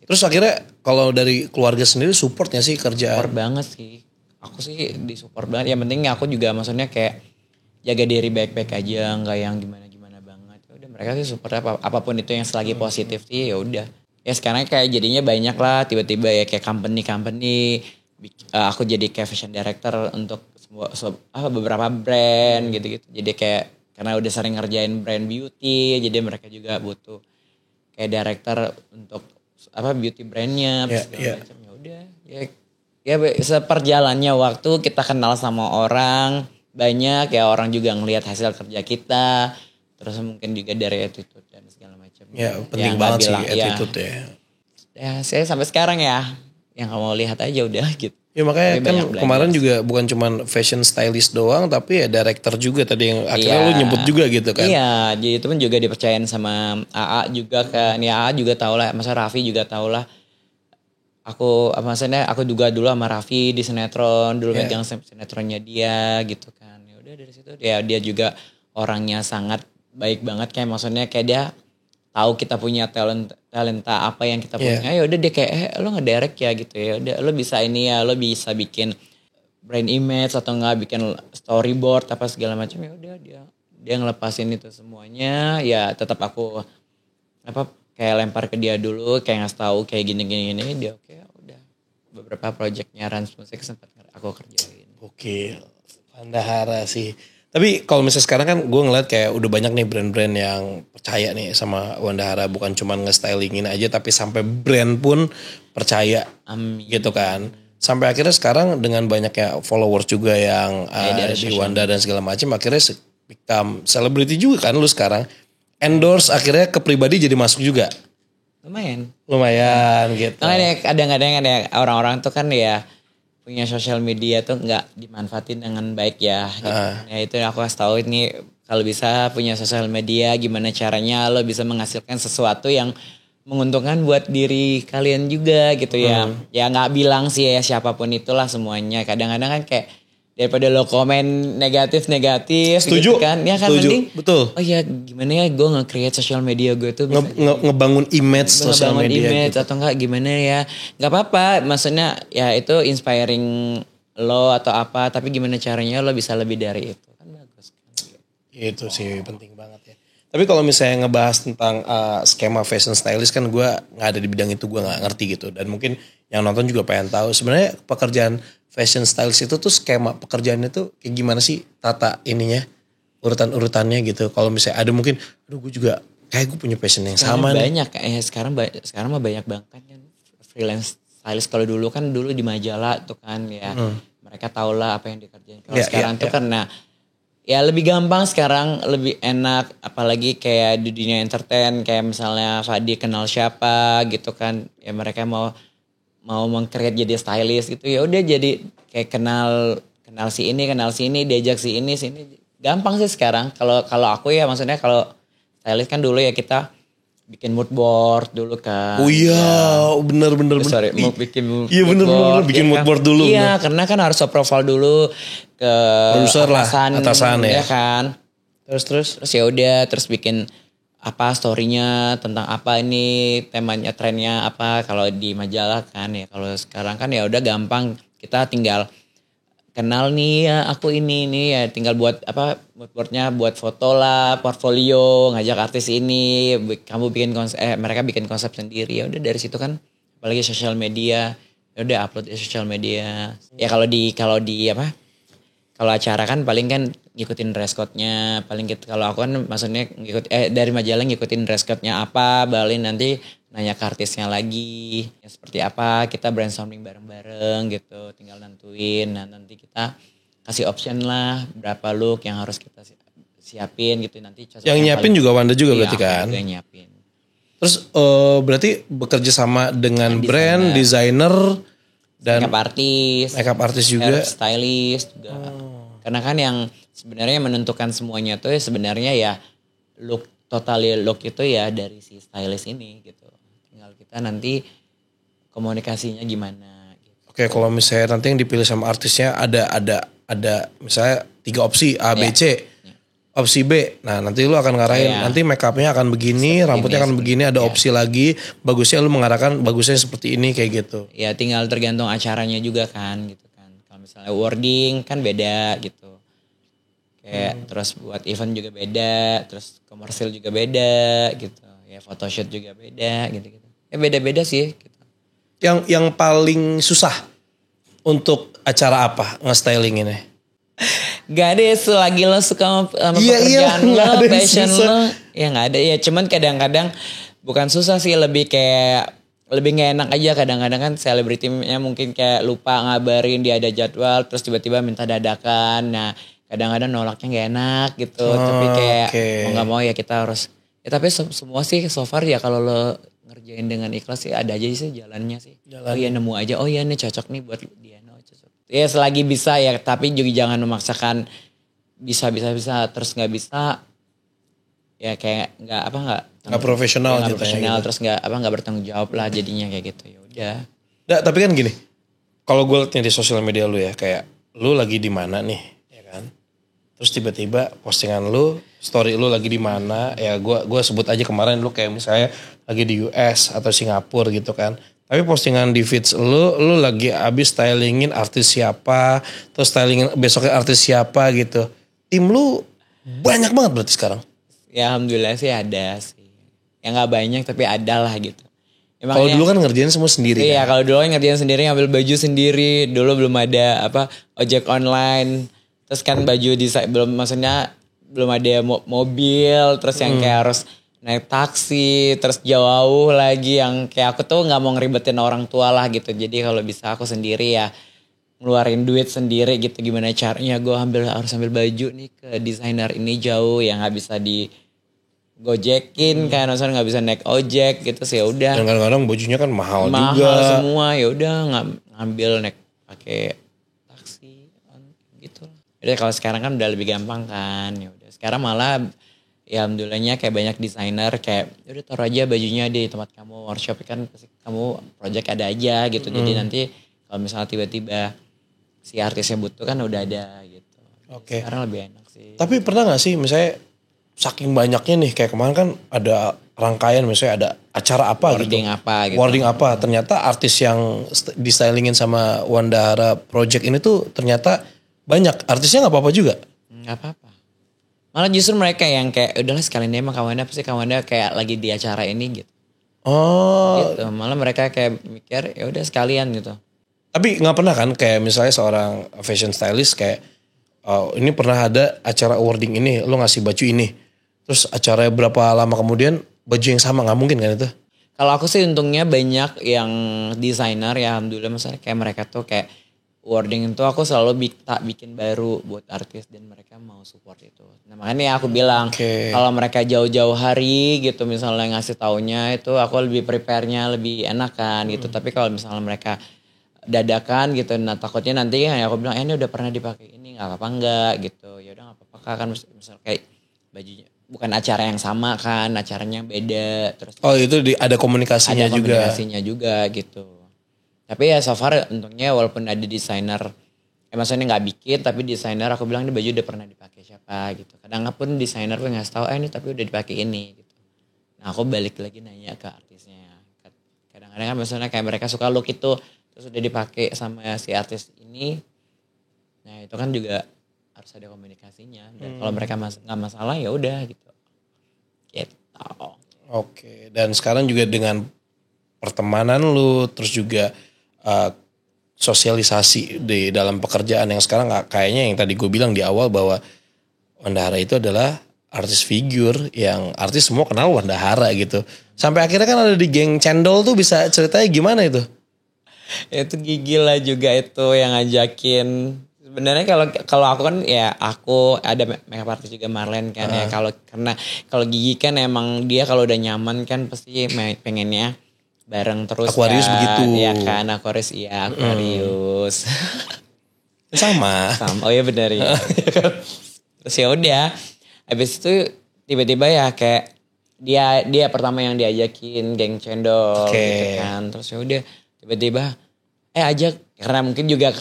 Terus akhirnya kalau dari keluarga sendiri supportnya sih kerjaan? Support banget sih. Aku sih disupport banget. Yang penting aku juga maksudnya kayak jaga diri baik-baik aja, nggak yang gimana-gimana banget. Ya udah mereka sih support apapun itu yang selagi positif sih ya udah. Ya sekarang kayak jadinya banyak lah tiba-tiba ya kayak company aku jadi kayak fashion director untuk beberapa brand gitu-gitu. Jadi kayak karena udah sering ngerjain brand beauty, jadi mereka juga butuh kayak director untuk beauty brandnya segala macam. Ya udah ya seperjalannya waktu kita kenal sama orang banyak ya, orang juga ngelihat hasil kerja kita, terus mungkin juga dari attitude dan segala macam. Ya penting banget sih attitude ya saya sampai sekarang ya yang kamu lihat aja udah gitu. Ya makanya kan kemarin juga bukan cuman fashion stylist doang, tapi ya director juga tadi yang akhirnya lu nyebut juga gitu kan. Iya, jadi itu pun juga dipercayain sama AA juga kan. Ya AA juga tau lah, masa Raffi juga tau lah. Maksudnya aku juga dulu sama Raffi di sinetron, dulu megang sinetronnya dia gitu kan. Ya udah dari situ dia juga orangnya sangat baik banget, kayak maksudnya kayak dia tahu kita punya talenta apa yang kita punya. Ya udah dia kayak lo ngedirect ya gitu ya. Udah lo bisa ini ya, lo bisa bikin brand image atau enggak bikin storyboard apa segala macam. Ya udah dia ngelepasin itu semuanya. Ya tetap aku kayak lempar ke dia dulu, kayak ngasih tahu kayak gini dia oke, udah. Beberapa projectnya Rans Musik sempat aku kerjain. Oke, Wandahara sih. Tapi kalau misalnya sekarang kan gue ngeliat kayak udah banyak nih brand-brand yang percaya nih sama Wandahara. Bukan cuma nge-stylingin aja, tapi sampai brand pun percaya. Amin. Gitu kan. Sampai akhirnya sekarang dengan banyaknya followers juga yang di Wanda dan segala macam, akhirnya become celebrity juga kan lu sekarang. Endorse akhirnya ke pribadi jadi masuk juga. Lumayan gitu. Kadang-kadang ada orang-orang tuh kan ya punya sosial media tuh nggak dimanfaatin dengan baik ya. Gitu. Ya itu aku kasih tahu ini kalau bisa punya sosial media gimana caranya lo bisa menghasilkan sesuatu yang menguntungkan buat diri kalian juga gitu ya. Ya nggak bilang sih ya siapapun itulah semuanya. Kadang-kadang kan kayak daripada lo komen negatif setuju gitu kan. Ya kan setuju. mending betul. Oh ya gimana ya gue nge-create sosial media gue tuh bisa ngebangun image sosial media image, gitu. atau enggak gimana ya. Enggak apa-apa, maksudnya ya itu inspiring lo atau apa, tapi gimana caranya lo bisa lebih dari itu. Kan bagus kan. Itu sih penting banget ya. Tapi kalau misalnya ngebahas tentang skema fashion stylist kan gue nggak ada di bidang itu, gue nggak ngerti gitu. Dan mungkin yang nonton juga pengen tahu sebenarnya pekerjaan fashion stylist itu tuh skema pekerjaannya tuh kayak gimana sih, tata ininya, urutan-urutannya gitu. Kalau misalnya ada mungkin, aduh gue juga kayak gue punya passion yang sama nih. Banyak sekarang mah banyak banget kan freelance stylist. Kalau dulu di majalah tuh kan ya mereka tahu lah apa yang dikerjain. Kalau sekarang tuh karena ya lebih gampang sekarang, lebih enak, apalagi kayak di dunia entertain kayak misalnya Fadi kenal siapa gitu kan, ya mereka mau meng-create jadi stylist gitu, ya udah jadi kayak kenal si ini diajak si ini sini, gampang sih sekarang. Kalau aku ya maksudnya kalau stylist kan dulu ya kita bikin mood board dulu kan. Oh iya, bener. Mau bikin mood board. Iya bener, bikin mood board dulu. Iya, karena kan harus profile dulu ke produser lah, atasan ya kan. Terus ya udah, terus bikin apa storynya tentang apa ini temanya trennya apa kalau di majalah kan ya. Kalau sekarang kan ya udah gampang, kita tinggal kenal nih ya aku ini ya tinggal buat apa moodboardnya, buat foto lah, portfolio, ngajak artis ini, kamu bikin konsep, mereka bikin konsep sendiri, ya udah dari situ kan. Apalagi sosial media, ya udah upload di sosial media. Ya kalau di apa, kalau acara kan paling kan ngikutin dress code-nya, paling gitu. Kalau aku kan maksudnya dari majalah ngikutin dress code-nya apa, balik nanti nanya ke artisnya lagi, ya seperti apa, kita brainstorming bareng-bareng gitu, tinggal nentuin. Nah nanti kita kasih option lah berapa look yang harus kita siapin gitu nanti. Yang nyiapin juga Wanda juga berarti kan? Iya, nyiapin. Terus berarti bekerja sama dengan brand, designer, dan makeup artist juga, hair stylist juga. Karena kan yang sebenarnya menentukan semuanya tuh sebenarnya ya look, totally look itu ya dari si stylist ini gitu. Tinggal kita nanti komunikasinya gimana gitu. Oke, kalau misalnya nanti yang dipilih sama artisnya ada misalnya 3 opsi A, B, C. Opsi B, nah nanti lu akan ngarahin, nanti make upnya akan begini, rambutnya akan begini, ada opsi lagi, bagusnya lu mengarahkan bagusnya seperti ini kayak gitu. Ya tinggal tergantung acaranya juga kan gitu kan. Kalau misalnya wording kan beda gitu. Kayak terus buat event juga beda, terus komersil juga beda gitu. Ya photoshoot juga beda gitu-gitu. Ya beda-beda sih gitu. Yang paling susah untuk acara apa nge-styling ini? Gak ada ya, selagi lo suka sama pekerjaan lo, passion lo, ya gak ada ya. Cuman kadang-kadang bukan susah sih, lebih kayak lebih gak enak aja. Kadang-kadang kan selebritinya mungkin kayak lupa ngabarin dia ada jadwal, terus tiba-tiba minta dadakan. Nah kadang-kadang nolaknya gak enak gitu. Tapi kayak mau gak mau ya kita harus. Ya tapi semua sih so far ya kalau lo ngerjain dengan ikhlas sih ada aja sih jalannya sih. Oh ya nemu aja, oh ya ini cocok nih buat dia. Ya selagi bisa ya, tapi juga jangan memaksakan bisa terus nggak bisa ya kayak nggak profesional gitu, profesional terus nggak bertanggung jawab lah jadinya kayak gitu. Ya udah. Nah, tapi kan gini, kalau gue liatnya di sosial media lu ya, kayak lu lagi di mana nih, ya kan? Terus tiba-tiba postingan lu, story lu lagi di mana? Ya gue sebut aja kemarin lu kayak misalnya lagi di US atau Singapura gitu kan. Tapi postingan di feeds lu lagi abis stylingin artis siapa, terus stylingin besoknya artis siapa gitu. Tim lu banyak banget berarti sekarang. Ya alhamdulillah sih ada sih. Ya gak banyak tapi ada lah gitu. Kalau dulu kan ngerjain semua sendiri. Iya kan? Kalau dulu kan ngerjain sendiri, ngambil baju sendiri. Dulu belum ada ojek online. Terus kan baju belum ada mobil. Terus yang kayak harus naik taksi, terus jauh lagi yang kayak aku tuh nggak mau ngeribetin orang tua lah gitu. Jadi kalau bisa aku sendiri ya ngeluarin duit sendiri gitu. Gimana caranya gue harus ambil baju nih ke desainer ini jauh yang nggak bisa digojekin kan, maksudnya nggak bisa naik ojek gitu sih. Udah. Dan kadang-kadang bajunya kan mahal juga. Mahal semua, ya udah ngambil naik pakai taksi gitu. Jadi kalau sekarang kan udah lebih gampang kan. Ya udah sekarang malah ya alhamdulillahnya kayak banyak desainer kayak udah taruh aja bajunya di tempat kamu workshop kan, kamu project ada aja gitu. Jadi nanti kalau misalnya tiba-tiba si artisnya butuh kan udah ada gitu. Oke. Sekarang lebih enak sih. Tapi pernah gak sih misalnya saking banyaknya nih kayak kemarin kan ada rangkaian misalnya ada acara apa wording apa ternyata artis yang di stylingin sama Wandahara Project ini tuh ternyata banyak artisnya nggak apa-apa juga. Nggak apa-apa. Malah justru mereka yang kayak udahlah sekalian deh emang kawannya pasti kawannya kayak lagi di acara ini gitu. Oh. Gitu. Malah mereka kayak mikir ya udah sekalian gitu. Tapi nggak pernah kan kayak misalnya seorang fashion stylist kayak ini pernah ada acara awarding ini, lo ngasih baju ini, terus acara berapa lama kemudian baju yang sama, nggak mungkin kan itu? Kalau aku sih untungnya banyak yang desainer ya alhamdulillah, misalnya kayak mereka tuh kayak wording itu aku selalu bikin baru buat artis dan mereka mau support itu. Nah makanya aku bilang kalau mereka jauh-jauh hari gitu misalnya ngasih taunya itu aku lebih prepare-nya lebih enak kan gitu. Tapi kalau misalnya mereka dadakan gitu, nah takutnya nanti ya aku bilang ini udah pernah dipakai ini nggak apa-apa enggak gitu. Ya udah nggak apa-apa kan misal kayak bajunya bukan acara yang sama kan, acaranya beda terus. Oh itu ada komunikasinya juga. Ada komunikasinya juga gitu. Tapi ya so far untungnya walaupun ada desainer, maksudnya nggak bikin tapi desainer aku bilang ini baju udah pernah dipakai siapa gitu. Kadang pun desainer pun ngasih tahu ini tapi udah dipakai ini gitu. Nah aku balik lagi nanya ke artisnya. Kadang-kadang kan misalnya kayak mereka suka look itu terus udah dipakai sama si artis ini. Nah itu kan juga harus ada komunikasinya. Dan kalau mereka nggak masalah ya udah gitu. Gitu. Oke, dan sekarang juga dengan pertemanan lu, terus juga sosialisasi di dalam pekerjaan yang sekarang kayaknya yang tadi gue bilang di awal bahwa Wanda Hara itu adalah artis figur yang artis semua kenal Wanda Hara gitu. Sampai akhirnya kan ada di geng cendol tuh, bisa ceritanya gimana itu? Itu Gigi lah juga itu yang ngajakin. Sebenarnya kalau aku kan ya aku ada makeup artist juga Marlen kan ya. Kalau Gigi kan emang dia kalau udah nyaman kan pasti pengennya bareng terus. Aquarius kan. begitu. Iya kan Aquarius. Sama. Oh iya benar ya. Terus ya udah. Habis itu tiba-tiba ya kayak dia pertama yang diajakin geng cendol gitu kan. Terus ya udah tiba-tiba ajak, karena mungkin juga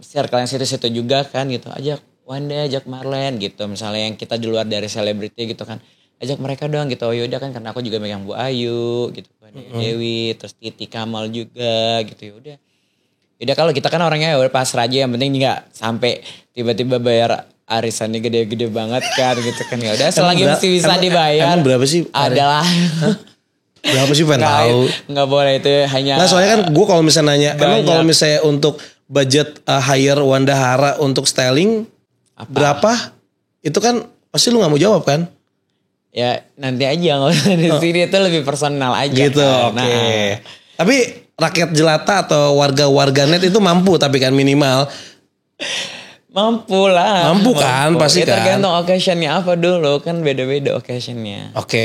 circle yang situ-situ juga kan gitu, ajak Wanda, ajak Marlen gitu, misalnya yang kita di luar dari selebriti gitu kan, ajak mereka dong gitu. Oh yaudah kan karena aku juga megang Bu Ayu gitu kan, Dewi, terus Titi Kamal juga gitu. Yaudah kalau kita kan orangnya ya pasrah aja, yang penting nggak sampai tiba-tiba bayar arisannya gede-gede banget kan gitu kan. Ya udah selagi masih bisa dibayar. Emang berapa sih? Adalah berapa sih pengen tahu? Nggak boleh itu hanya. Nah soalnya kan gue kalau misalnya nanya, emang kalau misalnya untuk budget hire Wanda Hara untuk styling berapa? Itu kan pasti lu nggak mau jawab kan? Ya nanti aja nggak usah di sini, itu lebih personal aja. Gitu, kan? oke. Tapi rakyat jelata atau warga-warganet itu mampu tapi kan minimal. Mampu lah. Mampu kan pasti kan. Tergantung occasionnya apa dulu, kan beda-beda occasionnya. Oke,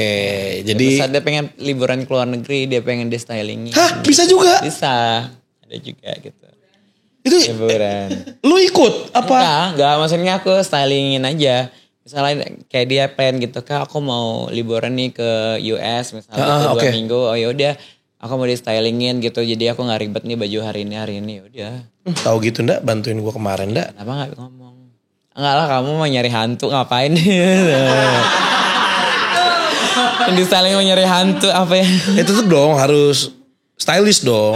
jadi. Terus ada pengen liburan ke luar negeri, dia pengen di stylingin. Hah, bisa juga? Bisa, ada juga gitu. Itu liburan. Lu ikut apa? Enggak, maksudnya aku stylingin aja. Misalnya kayak dia pengen gitu, Kak aku mau liburan nih ke US misalnya 2 minggu. Oh yaudah, aku mau di stylingin gitu. Jadi aku gak ribet nih baju hari ini. Udah. Tahu gitu ndak, bantuin gua kemarin ndak? Kenapa gak ngomong? Enggak lah, kamu mau nyari hantu ngapain? Di styling mau nyari hantu apa ya? Itu tuh dong harus stylish dong.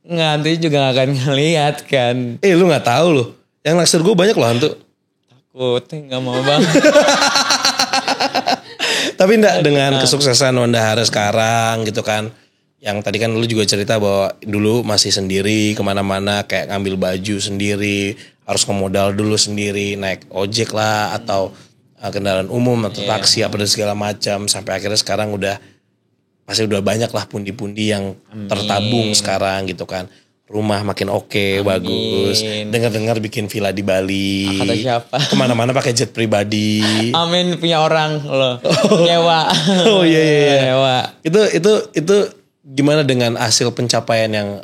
Enggak, hantu juga gak akan ngeliat kan. Lu gak tahu loh. Yang naksir gue banyak loh hantu. Takut, gak mau banget. Tapi enggak, dengan kesuksesan Wanda Hara sekarang gitu kan. Yang tadi kan lu juga cerita bahwa dulu masih sendiri kemana-mana, kayak ngambil baju sendiri, harus ngemodal dulu sendiri, naik ojek lah atau kendaraan umum atau taksi apa dan segala macam, sampai akhirnya sekarang pasti udah banyak lah pundi-pundi yang tertabung sekarang gitu kan. Rumah makin oke, bagus. Dengar-dengar bikin villa di Bali. Kata siapa? Kemana-mana pakai jet pribadi. Amin, punya orang loh. Nyewa. Oh iya. Nyewa. Itu gimana dengan hasil pencapaian yang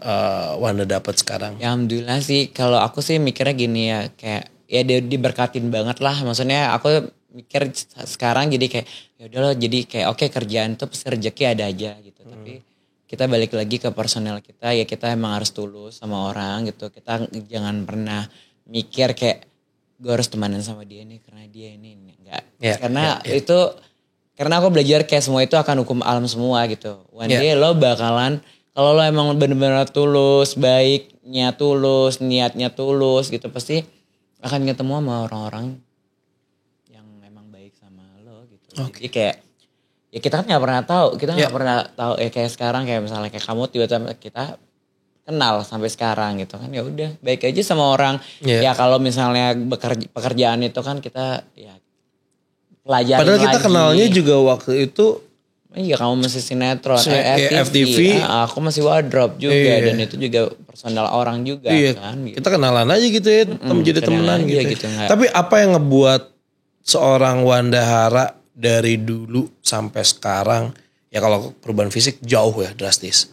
Wanda dapat sekarang? Ya alhamdulillah sih, kalau aku sih mikirnya gini ya, kayak ya dia diberkatin banget lah. Maksudnya aku mikir sekarang jadi kayak ya udahlah, jadi kayak oke, kerjaan tuh pasti rezeki ada aja gitu. Tapi kita balik lagi ke personal kita, ya kita emang harus tulus sama orang gitu. Kita jangan pernah mikir kayak gue harus temanan sama dia nih karena dia ini enggak. Itu karena aku belajar kayak semua itu akan hukum alam semua gitu. One day lo bakalan, kalau lo emang bener-bener tulus, baiknya tulus, niatnya tulus gitu, pasti akan ketemu sama orang-orang yang memang baik sama lo gitu. Jadi kayak ya kita kan nggak pernah tahu, kita nggak pernah tahu kayak sekarang kayak misalnya kayak kamu tiba-tiba kita kenal sampai sekarang gitu kan, ya udah baik aja sama orang. Ya kalau misalnya pekerjaan itu kan kita ya pelajarin. Padahal kita lagi. Kenalnya juga waktu itu. Iya, kamu masih sinetron, FTV. Aku masih wardrobe juga dan itu juga personal orang juga kan. Gitu. Kita kenalan aja gitu ya, jadi temenan gitu. Tapi apa yang ngebuat seorang Wanda Hara dari dulu sampai sekarang, ya kalau perubahan fisik jauh ya drastis.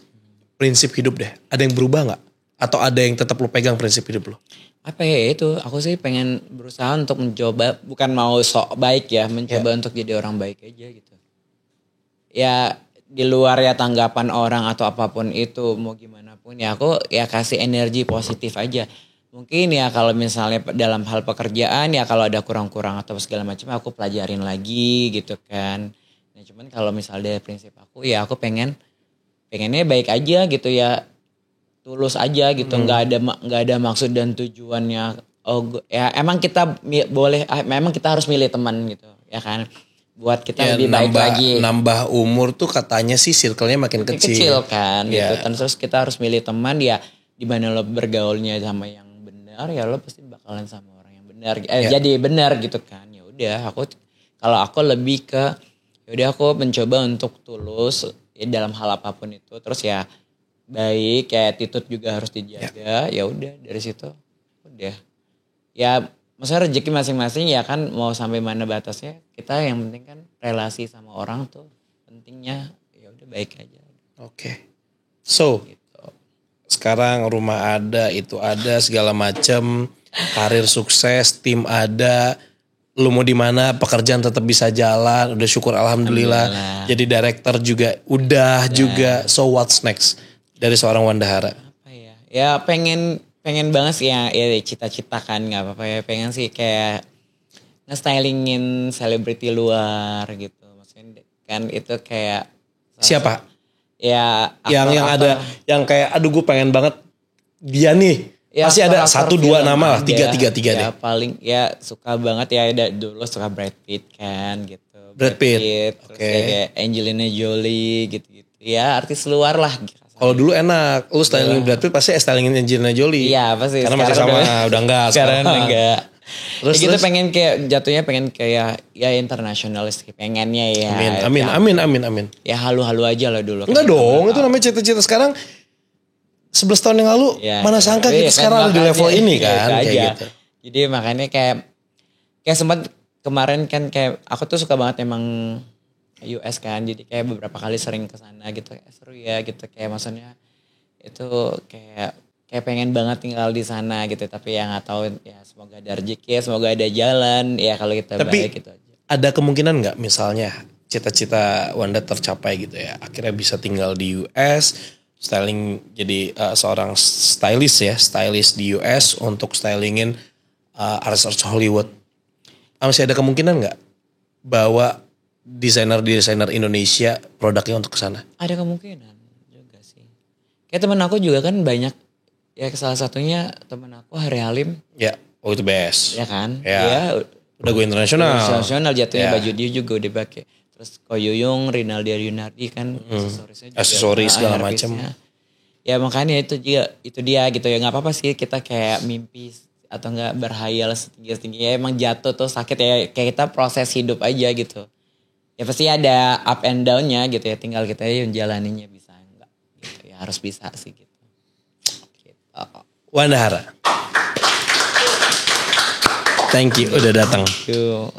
Prinsip hidup deh, ada yang berubah gak? Atau ada yang tetap lo pegang prinsip hidup lo? Apa ya itu, aku sih pengen berusaha untuk mencoba, bukan mau sok baik ya, mencoba untuk jadi orang baik aja gitu. Ya di luar ya tanggapan orang atau apapun itu, mau gimana pun ya aku ya kasih energi positif aja. Mungkin ya kalau misalnya dalam hal pekerjaan ya kalau ada kurang-kurang atau segala macam aku pelajarin lagi gitu kan. Nah cuman kalau misalnya dari prinsip aku ya aku pengennya baik aja gitu ya, tulus aja gitu, nggak ada maksud dan tujuannya. Ya emang memang kita harus milih teman gitu ya kan, buat kita Ya, lebih baik lagi. nambah umur tuh katanya sih circle-nya makin kecil Kan Ya. gitu. Terus kita harus milih teman ya, di mana lo bergaulnya sama yang benar ya lo pasti bakalan sama orang yang benar. Jadi benar gitu kan. Ya udah kalau aku lebih ke ya udah aku mencoba untuk tulus ya, dalam hal apapun itu. Terus ya baik, kayak attitude juga harus dijaga. Ya udah dari situ udah. Ya maksudnya rezeki masing-masing ya kan, mau sampai mana batasnya. Kita yang penting kan relasi sama orang tuh pentingnya, ya udah baik aja. Oke. So, sekarang rumah ada, itu ada segala macam, karir sukses, tim ada, lu mau di mana, pekerjaan tetap bisa jalan, udah syukur alhamdulillah. Jadi director juga udah juga. So what's next dari seorang Wandahara? Apa ya? Ya pengen banget sih ya cita-cita kan, nggak apa-apa ya, pengen sih kayak nge-stylingin selebriti luar gitu. Maksudnya kan itu kayak Siapa? ya Yang ada yang kayak aduh gue pengen banget dia nih. ya, Pasti ada 1-2 nama lah, 3 ya, deh. Paling ya suka banget ya, dulu suka Brad Pitt kan gitu. Brad Pitt. Terus kayak Angelina Jolie gitu-gitu. Ya artis luar lah. Kalau dulu enak, lu stylingin Brad Pitt pasti stylingin Angelina Jolie. Iya pasti. Karena masih sama, udah enggak sekarang. Enggak. Terus ya gitu pengen kayak jatuhnya pengen kayak ya internasionalis, pengennya ya. Amin. Ya halu-halu aja lah dulu. Enggak dong, itu namanya cita-cita sekarang. 11 tahun yang lalu, ya, mana sangka kita kan sekarang di level ini kan. Kayak gitu. Jadi makanya kayak sempat kemarin kan kayak aku tuh suka banget emang US kan. Jadi kayak beberapa kali sering ke sana gitu. Seru ya gitu, kayak maksudnya itu kayak pengen banget tinggal di sana gitu, tapi yang nggak tahu ya, semoga ada rezeki, semoga ada jalan ya kalau kita baik gitu aja. Ada kemungkinan nggak misalnya cita-cita Wanda tercapai gitu ya, akhirnya bisa tinggal di US, styling jadi seorang stylist di US untuk stylingin artis-artis Hollywood. Masih ada kemungkinan nggak bawa desainer Indonesia produknya untuk ke sana? Ada kemungkinan juga sih. Kayak temen aku juga kan banyak. Ya salah satunya temen aku Hari Halim. Ya, itu best. Ya kan? Ya. Udah go internasional. Internasional jatuhnya, baju dia juga udah pakai. Terus Ko Yuyung, Rinaldi Yunardi kan aksesoris segala macam. Ya makanya itu dia gitu ya, nggak apa-apa sih kita kayak mimpi atau nggak berhayal setinggi ya, emang jatuh tuh sakit ya, kayak kita proses hidup aja gitu. Ya pasti ada up and down-nya gitu ya, tinggal kita yang jalaninya bisa enggak gitu ya, harus bisa sih gitu. Wandahara. Thank you udah datang. Thank you.